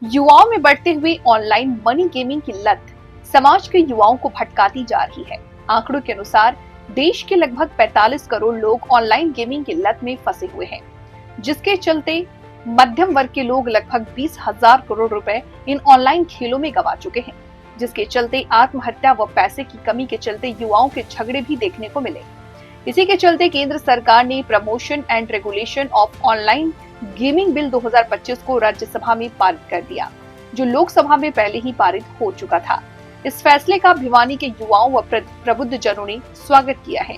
युवाओं में बढ़ते हुए ऑनलाइन मनी गेमिंग की लत समाज के युवाओं को भटकाती जा रही है। आंकड़ों के अनुसार देश के लगभग 45 करोड़ लोग ऑनलाइन गेमिंग की लत में फंसे हुए हैं, जिसके चलते मध्यम वर्ग के लोग लगभग 20,000 करोड़ रुपए इन ऑनलाइन खेलों में गंवा चुके हैं, जिसके चलते आत्महत्या व पैसे की कमी के चलते युवाओं के झगड़े भी देखने को मिले। इसी के चलते केंद्र सरकार ने promotion and regulation of online gaming bill 2025 को राज्यसभा में पारित कर दिया, जो लोकसभा में पहले ही पारित हो चुका था। इस फैसले का भिवानी के युवाओं व प्रबुद्ध जनों ने स्वागत किया है।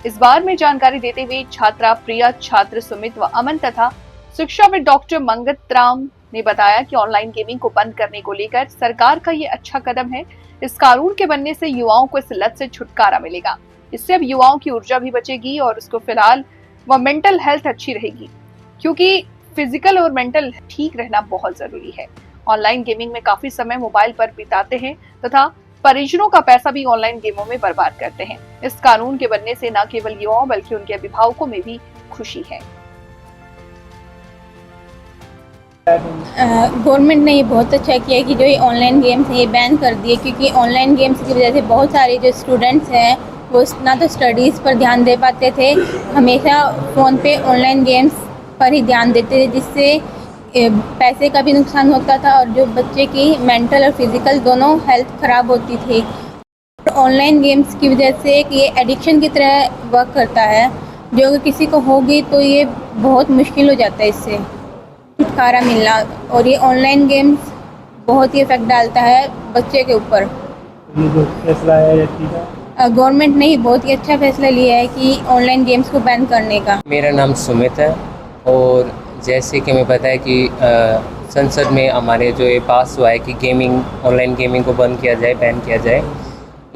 इस बार में जानकारी देते हुए छात्रा प्रिया, छात्र सुमित व अमन तथा शिक्षाविद डॉक्टर मंगत राम ने बताया कि ऑनलाइन गेमिंग को बंद करने को लेकर सरकार का ये अच्छा कदम है। इस कानून के बनने से युवाओं को इस लत से छुटकारा मिलेगा। इससे अब युवाओं की ऊर्जा भी बचेगी और उसको फिलहाल व मेंटल हेल्थ अच्छी रहेगी, क्योंकि फिजिकल और मेंटल ठीक रहना बहुत जरूरी है। ऑनलाइन गेमिंग में काफी समय मोबाइल पर बिताते हैं तथा परिजनों का पैसा भी ऑनलाइन गेमों में बर्बाद करते हैं। इस कानून के बनने से न केवल युवाओं बल्कि उनके अभिभावकों में भी खुशी है। गवर्नमेंट ने ये बहुत अच्छा किया कि जो ये ऑनलाइन गेम्स हैं ये बैन कर दिए, क्योंकि ऑनलाइन गेम्स की वजह से बहुत सारे जो स्टूडेंट्स हैं वो ना तो स्टडीज़ पर ध्यान दे पाते थे, हमेशा फ़ोन पे ऑनलाइन गेम्स पर ही ध्यान देते थे, जिससे पैसे का भी नुकसान होता था और जो बच्चे की मेंटल और फिज़िकल दोनों हेल्थ ख़राब होती थी। ऑनलाइन गेम्स की वजह से ये एडिक्शन की तरह वर्क करता है, जो अगर किसी को होगी तो ये बहुत मुश्किल हो जाता है इससे छुटकारा मिलना। और ये ऑनलाइन गेम्स बहुत ही इफेक्ट डालता है बच्चे के ऊपर। ये जो फैसला है ये ठीक है। गवर्नमेंट ने बहुत ही अच्छा फैसला लिया है कि ऑनलाइन गेम्स को बैन करने का। मेरा नाम सुमित है और जैसे कि हमें पता है कि संसद में हमारे जो ये पास हुआ है कि ऑनलाइन गेमिंग को बंद किया जाए, बैन किया जाए।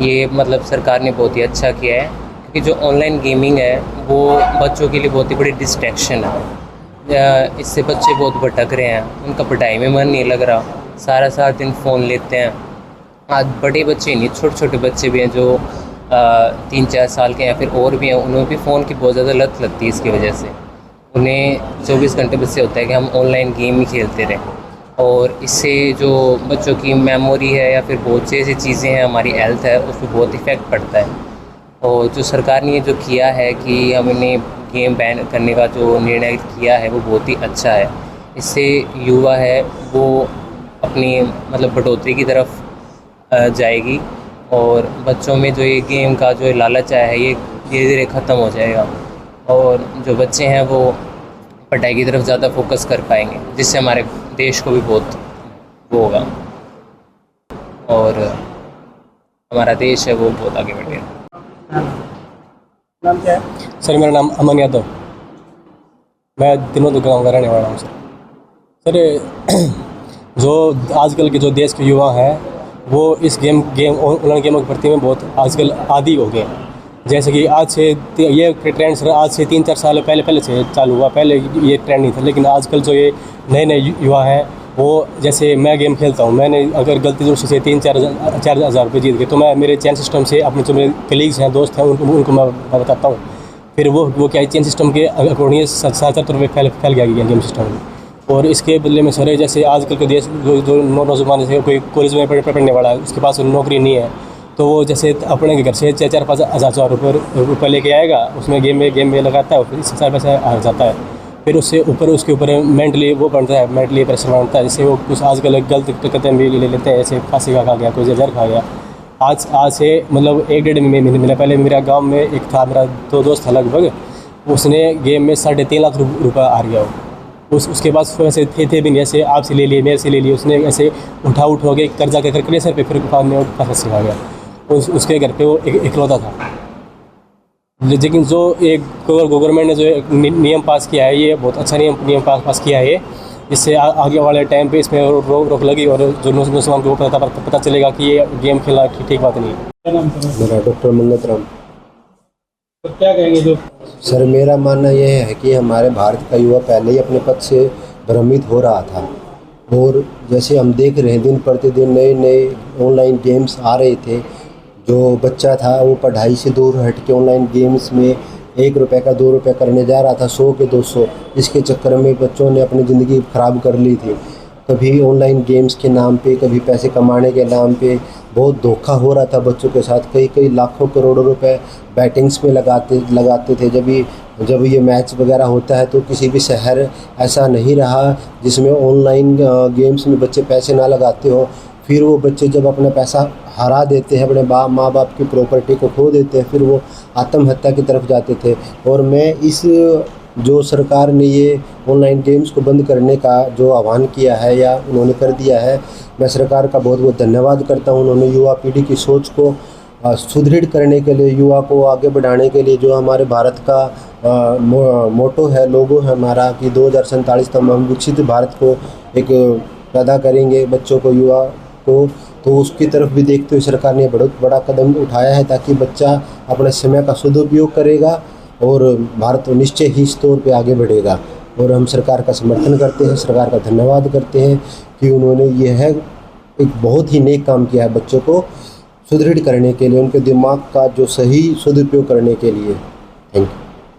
ये मतलब सरकार ने बहुत ही अच्छा किया है, क्योंकि जो ऑनलाइन गेमिंग है वो बच्चों के लिए बहुत ही बड़ी डिस्ट्रैक्शन है। इससे बच्चे बहुत भटक रहे हैं, उनका पढ़ाई में मन नहीं लग रहा, सारा दिन फ़ोन लेते हैं। आज बड़े बच्चे नहीं, छोटे छोटे बच्चे भी हैं जो 3-4 साल के या फिर और भी हैं, उन्हें भी फ़ोन की बहुत ज़्यादा लत लगती है। इसकी वजह से उन्हें 24 घंटे बस से होता है कि हम ऑनलाइन गेम ही खेलते रहें, और इससे जो बच्चों की मेमोरी है या फिर बहुत सी ऐसी चीज़ें हैं, हमारी हेल्थ है, उस पर बहुत इफ़ेक्ट पड़ता है। और जो सरकार ने जो किया है कि हमने गेम बैन करने का जो निर्णय किया है वो बहुत ही अच्छा है। इससे युवा है वो अपनी मतलब बढ़ोतरी की तरफ जाएगी और बच्चों में जो ये गेम का जो लालच आया है ये धीरे धीरे ख़त्म हो जाएगा, और जो बच्चे हैं वो पढ़ाई की तरफ ज़्यादा फोकस कर पाएंगे, जिससे हमारे देश को भी बहुत वो होगा और हमारा देश है वो बहुत आगे बढ़ेगा। नाम क्या है? सर मेरा नाम अमन यादव, मैं दिनों गाँव का रहने वाला हूँ। सर जो आजकल के जो देश के युवा हैं वो इस ऑनलाइन गेमों के प्रति में बहुत आजकल आदी हो गए। जैसे कि आज से ये ट्रेंड सर आज से 3-4 साल पहले से चालू हुआ। पहले ये ट्रेंड नहीं था, लेकिन आजकल जो ये नए युवा हैं वो, जैसे मैं गेम खेलता हूँ, मैंने अगर गलती से 3-4 हज़ार रुपये जीत गए तो मैं मेरे चैन सिस्टम से अपने जो मेरे कलीग्स हैं, दोस्त हैं, उनको मैं बताता हूँ। फिर वो क्या है, चेन सिस्टम के अकॉर्डिंग 7-7 रुपये फैल गया गेम सिस्टम में। और इसके बदले में सर जैसे आजकल के देश जो नौजवान जैसे कोई कॉलेज में पढ़ने वाला है, उसके पास नौकरी नहीं है, तो वो जैसे अपने घर से 4-5 हज़ार रुपये लेके आएगा, उसमें गेम में लगाता है, फिर इससे सारा पैसा आ जाता है। फिर उसके ऊपर मेंटली वो बनता है, मेंटली प्रेशर बनता है, जिससे वो कुछ आजकल गलत कदम भी ले लेते हैं, जैसे फांसी का खा गया, कोई जहर खा गया। आज से मतलब 1-1.5 महीने पहले मेरा गाँव में एक था, मेरा 2 दोस्त था लगभग, उसने गेम में 3.5 लाख रुपये हार गया। उसके पास वैसे थे भी नहीं, ऐसे आपसे ले लिए, मेरे से ले लिए, उसने ऐसे उठा हो के कर्जा कर सर पे, फिर बाद में फांसी खा गया। उसके घर पे वो इकलौता था। लेकिन जो एक गवर्नमेंट ने जो नियम पास किया है, ये बहुत अच्छा नियम पास किया है, इससे आगे वाले टाइम पे इसमें रोक लगी और जो नौजवान को पता चलेगा कि ये गेम खेलना ठीक बात नहीं है। मेरा डॉक्टर मंगत राम। तो क्या कहेंगे जो? सर मेरा मानना यह है कि हमारे भारत का युवा पहले ही अपने पद से भ्रमित हो रहा था, और जैसे हम देख रहे हैं दिन प्रतिदिन नए ऑनलाइन गेम्स आ रहे थे। जो बच्चा था वो पढ़ाई से दूर हट के ऑनलाइन गेम्स में 1 रुपये का 2 रुपये करने जा रहा था, 100 के 200। इसके चक्कर में बच्चों ने अपनी ज़िंदगी ख़राब कर ली थी। कभी ऑनलाइन गेम्स के नाम पे, कभी पैसे कमाने के नाम पे बहुत धोखा हो रहा था बच्चों के साथ। कई कई लाखों करोड़ों रुपए बैटिंग्स में लगाते थे। जब ये मैच वगैरह होता है तो किसी भी शहर ऐसा नहीं रहा जिसमें ऑनलाइन गेम्स में बच्चे पैसे ना लगाते हो। फिर वो बच्चे जब अपना पैसा हरा देते हैं, अपने माँ बाप की प्रॉपर्टी को खो देते हैं, फिर वो आत्महत्या की तरफ जाते थे। और मैं इस जो सरकार ने ये ऑनलाइन गेम्स को बंद करने का जो आह्वान किया है या उन्होंने कर दिया है, मैं सरकार का बहुत बहुत धन्यवाद करता हूँ। उन्होंने युवा पीढ़ी की सोच को सुदृढ़ करने के लिए, युवा को आगे बढ़ाने के लिए, जो हमारे भारत का मोटो है, लोगो है हमारा कि 2047 तक हम विकसित भारत को एक पैदा करेंगे, बच्चों को, युवा को, तो उसकी तरफ भी देखते हुए सरकार ने बहुत बड़ा कदम उठाया है ताकि बच्चा अपने समय का सदुपयोग करेगा और भारत निश्चय ही इस तौर पे आगे बढ़ेगा। और हम सरकार का समर्थन करते हैं, सरकार का धन्यवाद करते हैं कि उन्होंने यह एक बहुत ही नेक काम किया है बच्चों को सुदृढ़ करने के लिए, उनके दिमाग का जो सही सदुपयोग करने के लिए। Thank you.